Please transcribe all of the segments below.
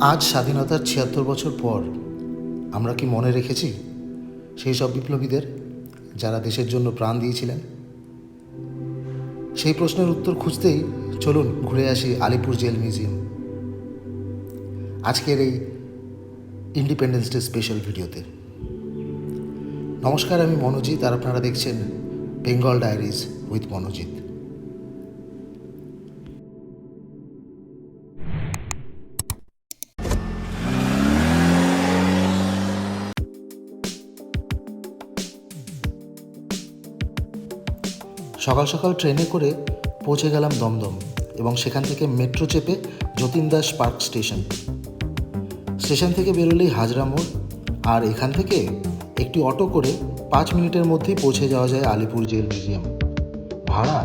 আজ স্বাধীনতার ৭৬ বছর পর আমরা কি মনে রেখেছি সেই সব বিপ্লবীদের যারা দেশের জন্য প্রাণ দিয়েছিলেন? সেই প্রশ্নের উত্তর খুঁজতেই চলুন ঘুরে আসি আলিপুর জেল মিউজিয়াম আজকের এই ইন্ডিপেন্ডেন্স ডে স্পেশাল ভিডিওতে। নমস্কার, আমি মনোজিৎ আর আপনারা দেখছেন বেঙ্গল ডায়েরিজ উইথ মনোজিৎ। সকাল সকাল ট্রেনে করে পৌঁছে গেলাম দমদম এবং সেখান থেকে মেট্রো চেপে যতীন দাস পার্ক স্টেশন থেকে বেরোলেই হাজরা মোড়, আর এখান থেকে একটি অটো করে 5 মিনিটের মধ্যেই পৌঁছে যাওয়া যায় আলিপুর জেল মিউজিয়াম। ভাড়া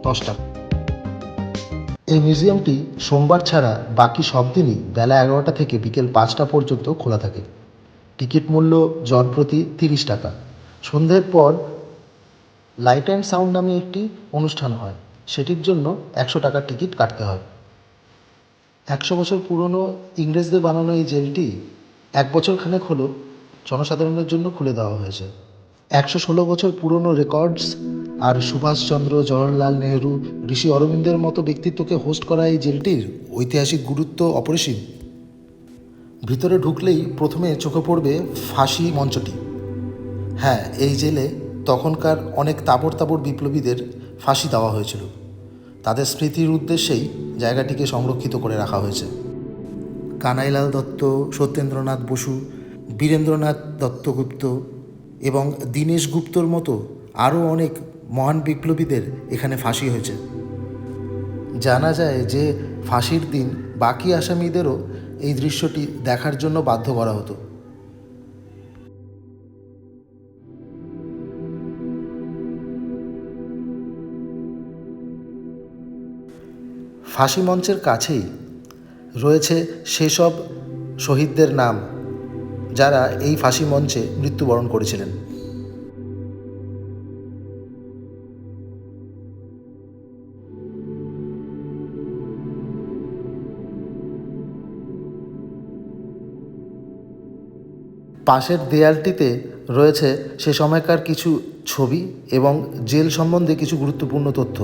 10 টাকা। এই মিউজিয়ামটি সোমবার ছাড়া বাকি সব দিনই বেলা 11টা থেকে বিকেল 5টা পর্যন্ত খোলা থাকে। টিকিট মূল্য জনপ্রতি 30 টাকা। সন্ধ্যের পর লাইট অ্যান্ড সাউন্ড নামে একটি অনুষ্ঠান হয়, সেটির জন্য 100 টাকার টিকিট কাটতে হয়। 100 বছর পুরনো ইংরেজদের বানানো এই জেলটি 1 বছর খানেক হলো জনসাধারণের জন্য খুলে দেওয়া হয়েছে। 116 বছর পুরনো রেকর্ডস আর সুভাষচন্দ্র, জওহরলাল নেহরু, ঋষি অরবিন্দের মতো ব্যক্তিত্বকে হোস্ট করা এই জেলটির ঐতিহাসিক গুরুত্ব অপরিসীম। ভিতরে ঢুকলেই প্রথমে চোখে পড়বে ফাঁসি মঞ্চটি। হ্যাঁ, এই জেলে তখনকার অনেক তাবড় বিপ্লবীদের ফাঁসি দেওয়া হয়েছিল। তাদের স্মৃতির উদ্দেশ্যেই জায়গাটিকে সংরক্ষিত করে রাখা হয়েছে। কানাইলাল দত্ত, সত্যেন্দ্রনাথ বসু, বীরেন্দ্রনাথ দত্তগুপ্ত এবং দীনেশ গুপ্তর মতো আরও অনেক মহান বিপ্লবীদের এখানে ফাঁসি হয়েছে। জানা যায় যে ফাঁসির দিন বাকি আসামিদেরও এই দৃশ্যটি দেখার জন্য বাধ্য করা হতো। ফাঁসি মঞ্চের কাছেই রয়েছে সেসব শহীদদের নাম যারা এই ফাঁসি মঞ্চে মৃত্যুবরণ করেছিলেন। পাশের দেয়ালটিতে রয়েছে সে সময়কার কিছু ছবি এবং জেল সম্বন্ধে কিছু গুরুত্বপূর্ণ তথ্য।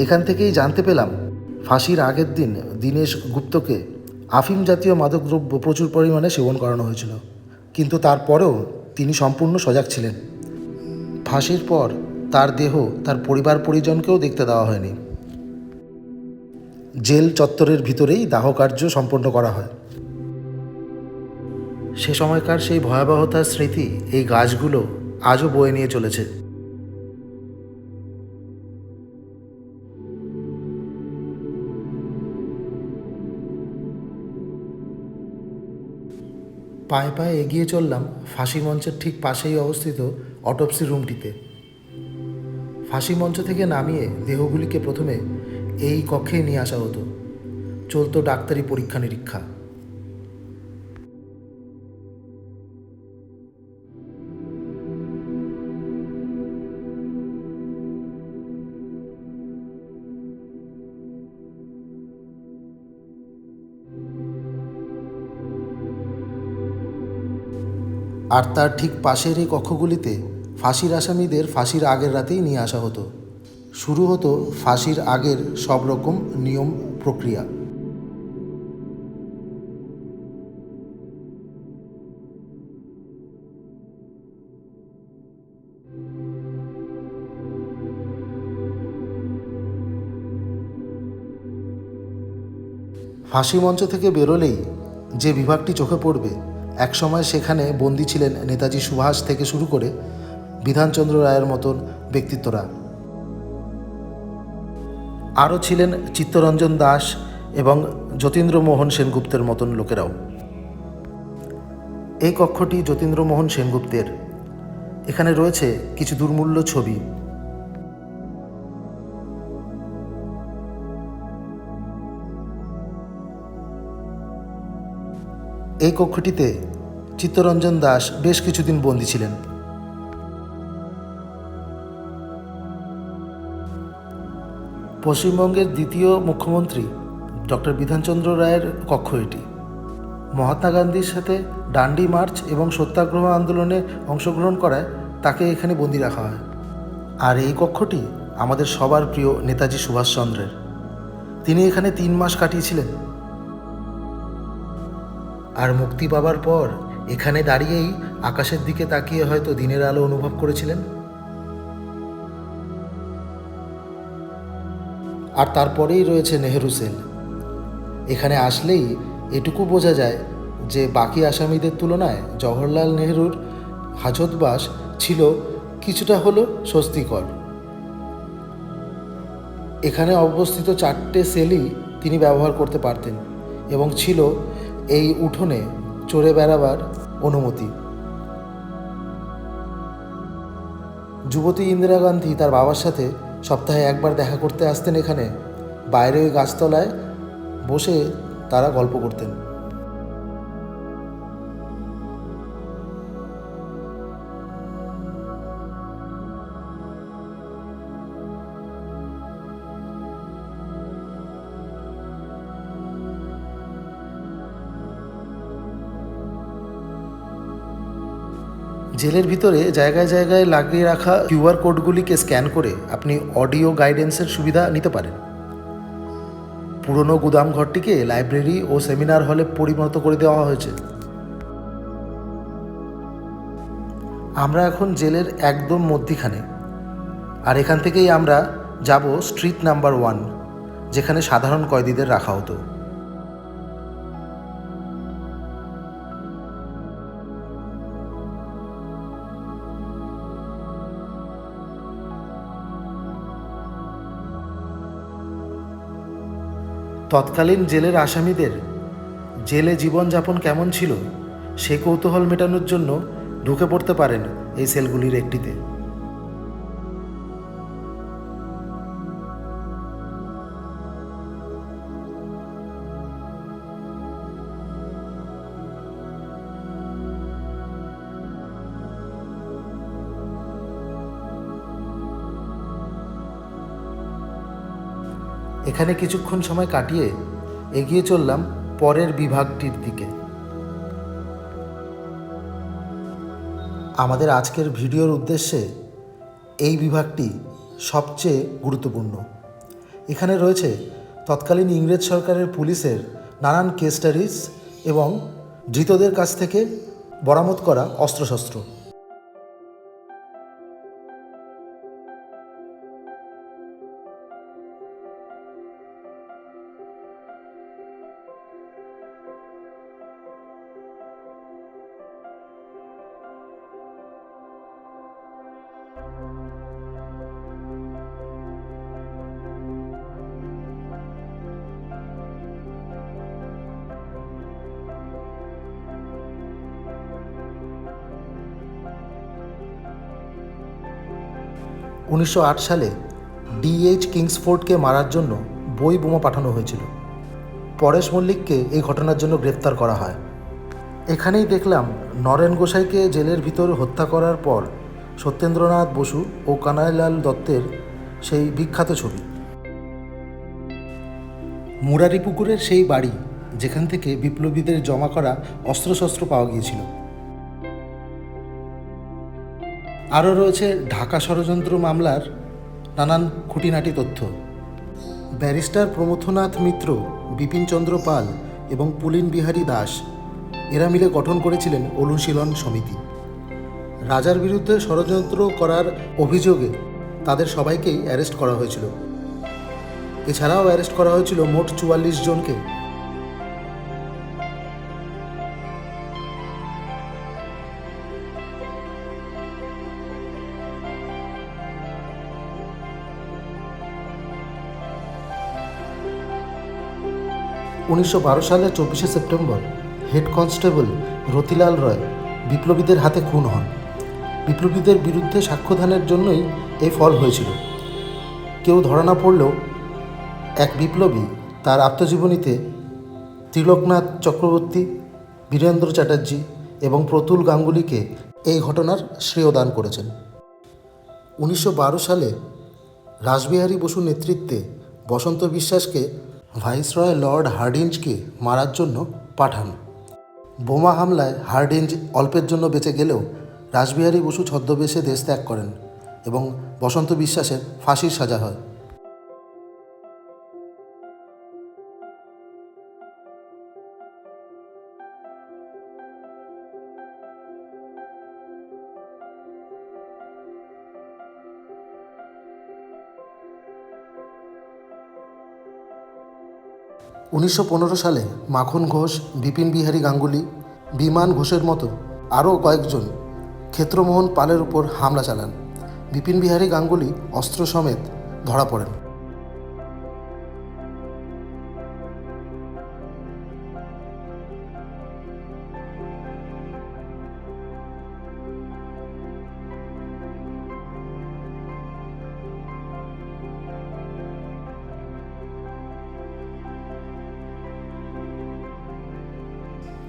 এখান থেকেই জানতে পেলাম ফাঁসির আগের দিন দীনেশ গুপ্তকে আফিম জাতীয় মাদকদ্রব্য প্রচুর পরিমাণে সেবন করানো হয়েছিল, কিন্তু তারপরেও তিনি সম্পূর্ণ সজাগ ছিলেন। ফাঁসির পর তার দেহ তার পরিবার পরিজনকেও দেখতে দেওয়া হয়নি। জেল চত্বরের ভিতরেই দাহকার্য সম্পন্ন করা হয়। সে সময়কার সেই ভয়াবহতার স্মৃতি এই গাছগুলো আজও বয়ে নিয়ে চলেছে। পায়ে পায়ে এগিয়ে চললাম ফাঁসি মঞ্চের ঠিক পাশেই অবস্থিত অটোপসি রুমটিতে। ফাঁসি মঞ্চ থেকে নামিয়ে দেহগুলিকে প্রথমে এই কক্ষে নিয়ে আসা হতো। চলতো ডাক্তারি পরীক্ষা নিরীক্ষা। আর তার ঠিক পাশের এই কক্ষগুলিতে ফাঁসির আসামিদের ফাঁসির আগের রাতেই নিয়ে আসা হতো। শুরু হতো ফাঁসির আগের সব রকম নিয়ম প্রক্রিয়া। ফাঁসি মঞ্চ থেকে বেরোলেই যে বিভাগটি চোখে পড়বে, একসময় সেখানে বন্দী ছিলেন নেতাজি সুভাষ থেকে শুরু করে বিধানচন্দ্র রায়ের মতন ব্যক্তিত্বরা। আরও ছিলেন চিত্তরঞ্জন দাস এবং যতীন্দ্রমোহন সেনগুপ্তের মতন লোকেরাও। এই কক্ষটি যতীন্দ্রমোহন সেনগুপ্তের। এখানে রয়েছে কিছু দুর্মূল্য ছবি। এই কক্ষটিতে চিত্তরঞ্জন দাস বেশ কিছুদিন বন্দী ছিলেন। পশ্চিমবঙ্গের দ্বিতীয় মুখ্যমন্ত্রী ডক্টর বিধানচন্দ্র রায়ের কক্ষ এটি। মহাত্মা গান্ধীর সাথে ডান্ডি মার্চ এবং সত্যাগ্রহ আন্দোলনে অংশগ্রহণ করায় তাকে এখানে বন্দি রাখা হয়। আর এই কক্ষটি আমাদের সবার প্রিয় নেতাজি সুভাষচন্দ্রের। তিনি এখানে 3 মাস কাটিয়েছিলেন। আর মুক্তি পাবার পর এখানে দাঁড়িয়েই আকাশের দিকে তাকিয়ে হয়তো দিনের আলো অনুভব করেছিলেন। আর তারপরেই রয়েছে নেহেরু সেল। এখানে আসলেই এটুকু বোঝা যায় যে বাকি আসামিদের তুলনায় জওহরলাল নেহরুর হাজতবাস ছিল কিছুটা হলেও স্বস্তিকর। এখানে অবস্থিত 4টে সেলই তিনি ব্যবহার করতে পারতেন এবং ছিল এই উঠোনে চড়ে বেড়াবার অনুমতি। যুবতী ইন্দিরা গান্ধী তার বাবার সাথে সপ্তাহে একবার দেখা করতে আসতেন এখানে। বাইরে ওই গাছতলায় বসে তারা গল্প করতেন। জেলের ভিতরে জায়গায় জায়গায় লাগিয়ে রাখা কিউআর কোডগুলিকে স্ক্যান করে আপনি অডিও গাইডেন্সের সুবিধা নিতে পারেন। পুরনো গুদাম ঘরটিকে লাইব্রেরি ও সেমিনার হলে পরিণত করে দেওয়া হয়েছে। আমরা এখন জেলের একদম মধ্যিখানে, আর এখান থেকেই আমরা যাব স্ট্রিট নাম্বার 1, যেখানে সাধারণ কয়েদিদের রাখা হতো। তৎকালীন জেলের আসামিদের জেলে জীবনযাপন কেমন ছিল সে কৌতূহল মেটানোর জন্য ঢুকে পড়তে পারেন এই সেলগুলির একটিতে। এখানে কিছুক্ষণ সময় কাটিয়ে এগিয়ে চললাম পরের বিভাগটির দিকে। আমাদের আজকের ভিডিওর উদ্দেশ্যে এই বিভাগটি সবচেয়ে গুরুত্বপূর্ণ। এখানে রয়েছে তৎকালীন ইংরেজ সরকারের পুলিশের নানান কেস স্টাডিজ এবং ধৃতদের কাছ থেকে বরামদ করা অস্ত্রশস্ত্র। 1908 সালে D.H. কিংসফোর্ডকে মারার জন্য বই বোমা পাঠানো হয়েছিল। পরেশ মল্লিককে এই ঘটনার জন্য গ্রেপ্তার করা হয়। এখানেই দেখলাম নরেন গোসাইকে জেলের ভিতর হত্যা করার পর সত্যেন্দ্রনাথ বসু ও কানাইলাল দত্তের সেই বিখ্যাত ছবি। মুরারিপুকুরের সেই বাড়ি যেখান থেকে বিপ্লবীদের জমা করা অস্ত্রশস্ত্র পাওয়া গিয়েছিল। আরও রয়েছে ঢাকা ষড়যন্ত্র মামলার নানান খুঁটিনাটি তথ্য। ব্যারিস্টার প্রমথনাথ মিত্র, বিপিনচন্দ্র পাল এবং পুলিন বিহারী দাস এরা মিলে গঠন করেছিলেন অনুশীলন সমিতি। রাজার বিরুদ্ধে ষড়যন্ত্র করার অভিযোগে তাদের সবাইকেই অ্যারেস্ট করা হয়েছিল। এছাড়াও অ্যারেস্ট করা হয়েছিল মোট 44 জনকে। সালের 24শে সেপ্টেম্বর হেড কনস্টেবল রতিলাল রয় বিপ্লবীদের হাতে খুন হন। বিপ্লবীদের বিরুদ্ধে সাক্ষ্যদানের জন্যই এই ফল হয়েছিল। কেউ ধরা না পড়লেও এক বিপ্লবী তার আত্মজীবনীতে ত্রিলোকনাথ চক্রবর্তী, বীরেন্দ্র চ্যাটার্জি এবং প্রতুল গাঙ্গুলিকে এই ঘটনার শ্রেয় দান করেছেন। 1912 সালে রাসবিহারী বসুর নেতৃত্বে বসন্ত বিশ্বাসকে ভাইসরয় লর্ড হার্ডিঞ্জকে মারার জন্য পাঠান। বোমা হামলায় হার্ডিঞ্জ অল্পের জন্য বেঁচে গেলেও রাসবিহারী বসু ছদ্মবেশে দেশ ত্যাগ করেন এবং বসন্ত বিশ্বাসের ফাঁসির সাজা হয়। 1915 সালে মাখন ঘোষ, বিপিন বিহারী গাঙ্গুলি, বিমান ঘোষের মতো আরও কয়েকজন ক্ষেত্রমোহন পালের উপর হামলা চালান। বিপিন বিহারী গাঙ্গুলি অস্ত্র সমেত ধরা পড়েন।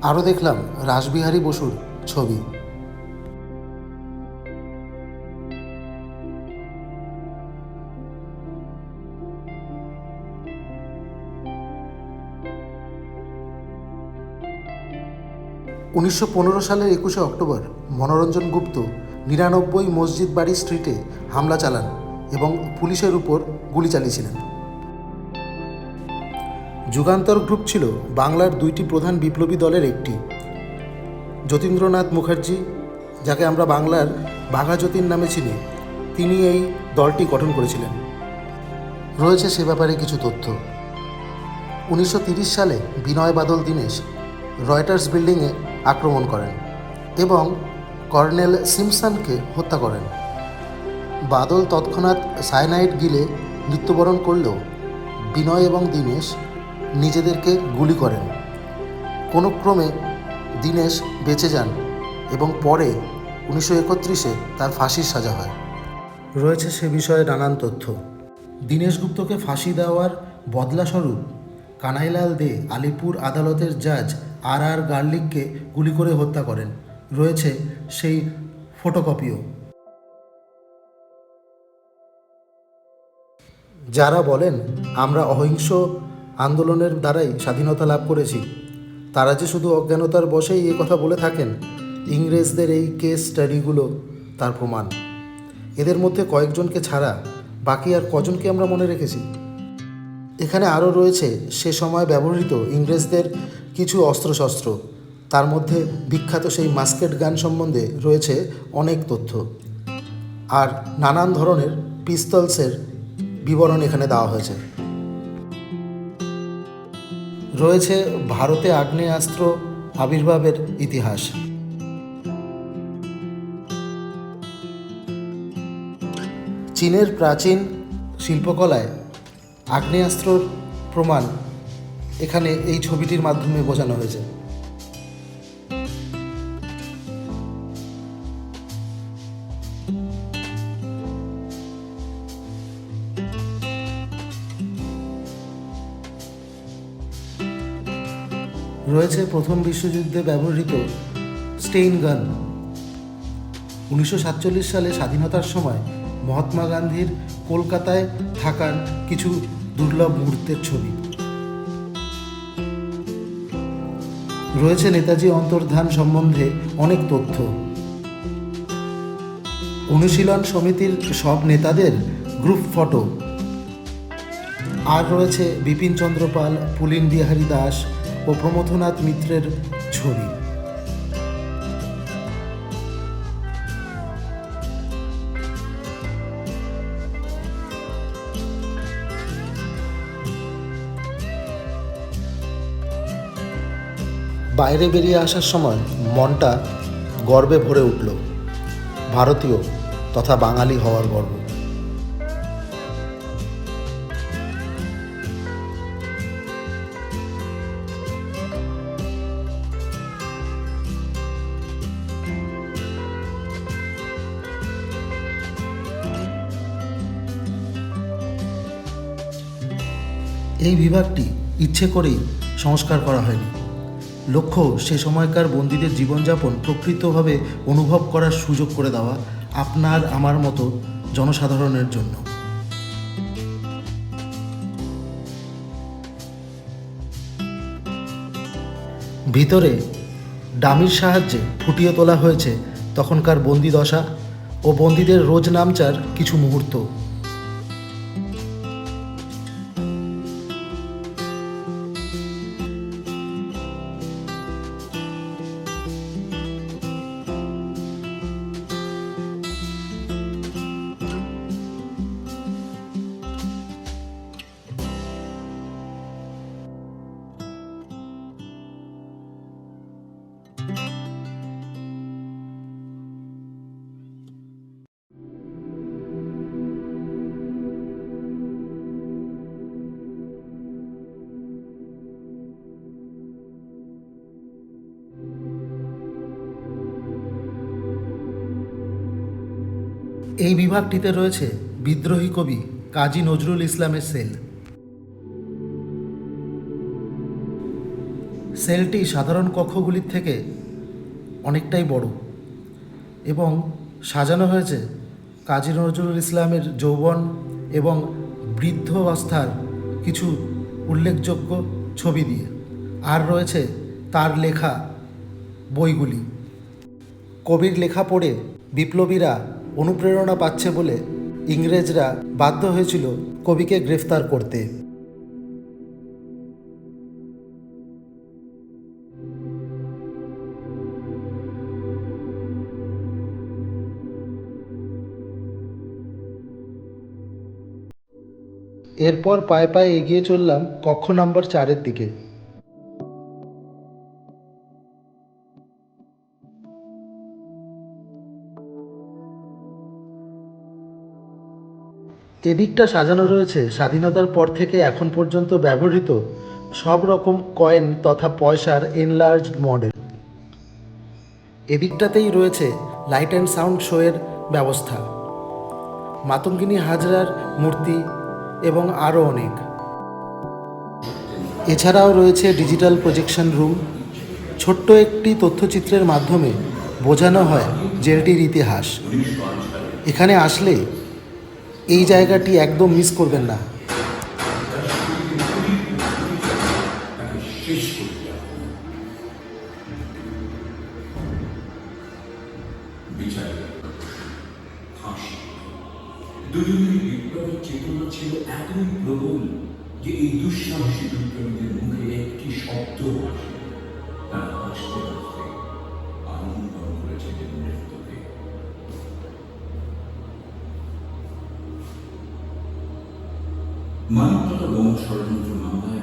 আরও দেখলাম রাসবিহারী বসুর ছবি। সালের 21শে অক্টোবর মনোরঞ্জন গুপ্ত 99 মসজিদ বাড়ি স্ট্রিটে হামলা চালান এবং পুলিশের উপর গুলি চালিয়েছিলেন। যুগান্তর গ্রুপ ছিল বাংলার দুইটি প্রধান বিপ্লবী দলের একটি। যতীন্দ্রনাথ মুখার্জি, যাকে আমরা বাংলার বাঘা যতীন নামে চিনি, তিনি এই দলটি গঠন করেছিলেন। রয়েছে সে ব্যাপারে কিছু তথ্য। 1930 সালে বিনয় বাদল দীনেশ রয়টার্স বিল্ডিংয়ে আক্রমণ করেন এবং কর্নেল সিমসনকে হত্যা করেন। বাদল তৎক্ষণাৎ সায়ানাইড গিলে মৃত্যুবরণ করলেও বিনয় এবং দীনেশ নিজেদেরকে গুলি করেন। কোনো ক্রমে দীনেশ বেঁচে যান এবং পরে 1931-এ তার ফাঁসির সাজা হয়। রয়েছে সে বিষয়ে নানান তথ্য। দীনেশ গুপ্তকে ফাঁসি দেওয়ার বদলাস্বরূপ কানাইলাল দে আলিপুর আদালতের জাজ আর গার্লিককে গুলি করে হত্যা করেন। রয়েছে সেই ফটোকপিও। যারা বলেন আমরা অহিংস আন্দোলনের দ্বারাই স্বাধীনতা লাভ করেছি, তারা যে শুধু অজ্ঞানতার বশেই এ কথা বলে থাকেন, ইংরেজদের এই কেস স্টাডিগুলো তার প্রমাণ। এদের মধ্যে কয়েকজনকে ছাড়া বাকি আর কজনকে আমরা মনে রেখেছি? এখানে আরও রয়েছে সে সময় ব্যবহৃত ইংরেজদের কিছু অস্ত্রশস্ত্র, তার মধ্যে বিখ্যাত সেই মাস্কেট গান সম্বন্ধে রয়েছে অনেক তথ্য, আর নানান ধরনের পিস্তলসের বিবরণ এখানে দেওয়া হয়েছে। রয়েছে ভারতে আগ্নেয়াস্ত্র আবির্ভাবের ইতিহাস। চীনের প্রাচীন শিল্পকলায় আগ্নেয়াস্ত্রর প্রমাণ এখানে এই ছবিটির মাধ্যমে বোঝানো হয়েছে। রয়েছে প্রথম বিশ্বযুদ্ধে ব্যবহৃত স্টেইন গান। 1947 সালে স্বাধীনতার সময় মহাত্মা গান্ধীর কলকাতায় থাকার কিছু দুর্লভ মুহূর্তের ছবি। রয়েছে নেতাজি অন্তর্ধান সম্বন্ধে অনেক তথ্য। অনুশীলন সমিতির সব নেতাদের গ্রুপ ফটো। আর রয়েছে বিপিন চন্দ্র পাল, পুলিন বিহারী দাস ও প্রমথনাথ মিত্রের ছবি। বাইরে বেরিয়ে আসার সময় মনটা গর্বে ভরে উঠল, ভারতীয় তথা বাঙালি হওয়ার গর্ব। এই বিভাগটি ইচ্ছে করেই সংস্কার করা হয়নি। লক্ষ্য সে সময়কার বন্দীদের জীবনযাপন প্রকৃতভাবে অনুভব করার সুযোগ করে দেওয়া আপনার আমার মতো জনসাধারণের জন্য। ভিতরে ডামির সাহায্যে ফুটিয়ে তোলা হয়েছে তখনকার বন্দি দশা ও বন্দীদের রোজ নামচার কিছু মুহূর্ত। এই বিভাগটিতে রয়েছে বিদ্রোহী কবি কাজী নজরুল ইসলামের সেল। সেলটি সাধারণ কক্ষগুলির থেকে অনেকটাই বড় এবং সাজানো হয়েছে কাজী নজরুল ইসলামের যৌবন এবং বৃদ্ধাবস্থার কিছু উল্লেখযোগ্য ছবি দিয়ে, আর রয়েছে তার লেখা বইগুলি। কবির লেখা পড়ে বিপ্লবীরা অনুপ্রেরণা পাচ্ছে বলে ইংরেজরা বাধ্য হয়েছিল কবিকে গ্রেফতার করতে। এরপর পায়ে পায়ে এগিয়ে চললাম কক্ষ নম্বর 4-এর দিকে। এদিকটা সাজানো রয়েছে স্বাধীনতার পর থেকে এখন পর্যন্ত ব্যবহৃত সব রকম কয়েন তথা পয়সার এনলার্জড মডেল। এদিকটাতেই রয়েছে লাইট অ্যান্ড সাউন্ড শোয়ের ব্যবস্থা, মাতঙ্গিনী হাজরার মূর্তি এবং আরও অনেক। এছাড়াও রয়েছে ডিজিটাল প্রজেকশন রুম। ছোট্ট একটি তথ্যচিত্রের মাধ্যমে বোঝানো হয় জেলটির ইতিহাস। এখানে আসলে এই জায়গাটি একদম মিস করবেন না। দুজনের বিপ্লবের চেতনা ছিল এতই প্রবল যে এই দুঃসাহসী বিপ্লবীদের মুখে একটি শব্দ আসে, তারা হাসতে হাসতে আলিঙ্গন করেছিলেন মৃত্যুকে। মানবতা বোমা ষড়যন্ত্র মামলায়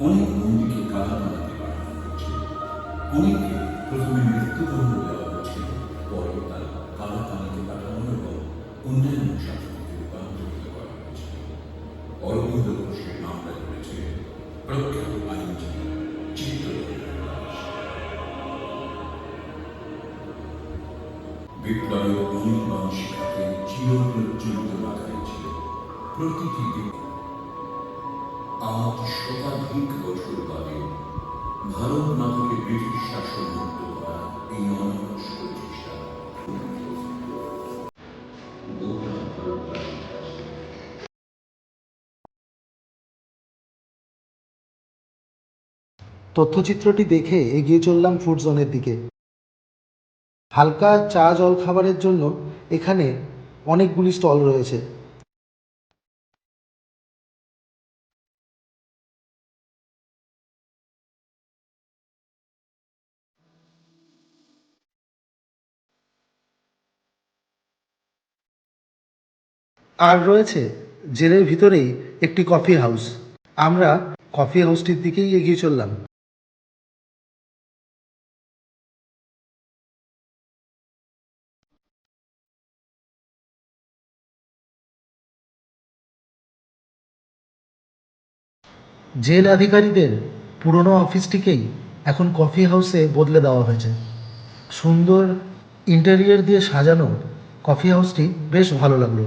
অনেক বন্দীকে কারা বানাতে পাঠানো হয়েছে। অনেককে প্রথমে মৃত্যুদণ্ড দেওয়া হয়েছিল, পরে তারা কারা বানাতে পাঠানো এবং অন্যান্য শাস্তিতে রূপান্তরিত করা হয়েছিল। অরবিন্দ ঘোষের মামলা করেছে প্রখ্যাত আইনজীবী চিত্তরঞ্জন দাস। বিপ্লবের অনির্বাণ শিখাকে চিরপ্রজ্বলিত রাখা হয়েছিল প্রতিটি দিন। আজ শতাধিক বছর বাদে ভারত মাতাকে ব্রিটিশ শাসন মুক্ত করা এই অনবরত প্রচেষ্টা তথ্যচিত্রটি দেখে এগিয়ে চললাম ফুড জোনের দিকে। হালকা চা জল খাবারের জন্য এখানে অনেকগুলি স্টল রয়েছে। আর রয়েছে জেলের ভিতরেই একটি কফি হাউস। আমরা কফি হাউসটির দিকেই এগিয়ে চললাম। জেল আধিকারীদের পুরনো অফিসটিকেই এখন কফি হাউসে বদলে দেওয়া হয়েছে। সুন্দর ইন্টেরিয়র দিয়ে সাজানো কফি হাউসটি বেশ ভালো লাগলো।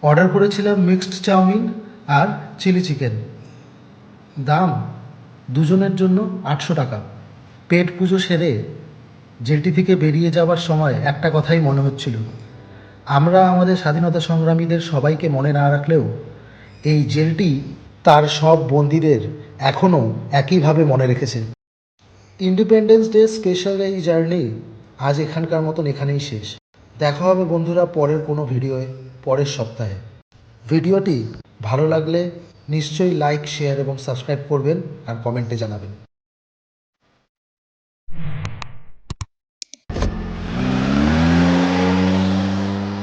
অর্ডার করেছিলাম মিক্সড চাউমিন আর চিলি চিকেন। দাম দুজনের জন্য 800 টাকা। পেট পুজো সেরে জেলটি থেকে বেরিয়ে যাওয়ার সময় একটা কথাই মনে হচ্ছিল, আমরা আমাদের স্বাধীনতা সংগ্রামীদের সবাইকে মনে না রাখলেও এই জেলটি তার সব বন্দীদের এখনও একইভাবে মনে রেখেছে। ইন্ডিপেন্ডেন্স ডে স্পেশাল এই জার্নি আজ এখানকার মতন এখানেই শেষ। দেখা হবে বন্ধুরা পরের কোনো ভিডিওয়ে পরের সপ্তাহে। ভিডিওটি ভালো লাগলে নিশ্চয়ই লাইক, শেয়ার এবং সাবস্ক্রাইব করবেন আর কমেন্টে জানাবেন।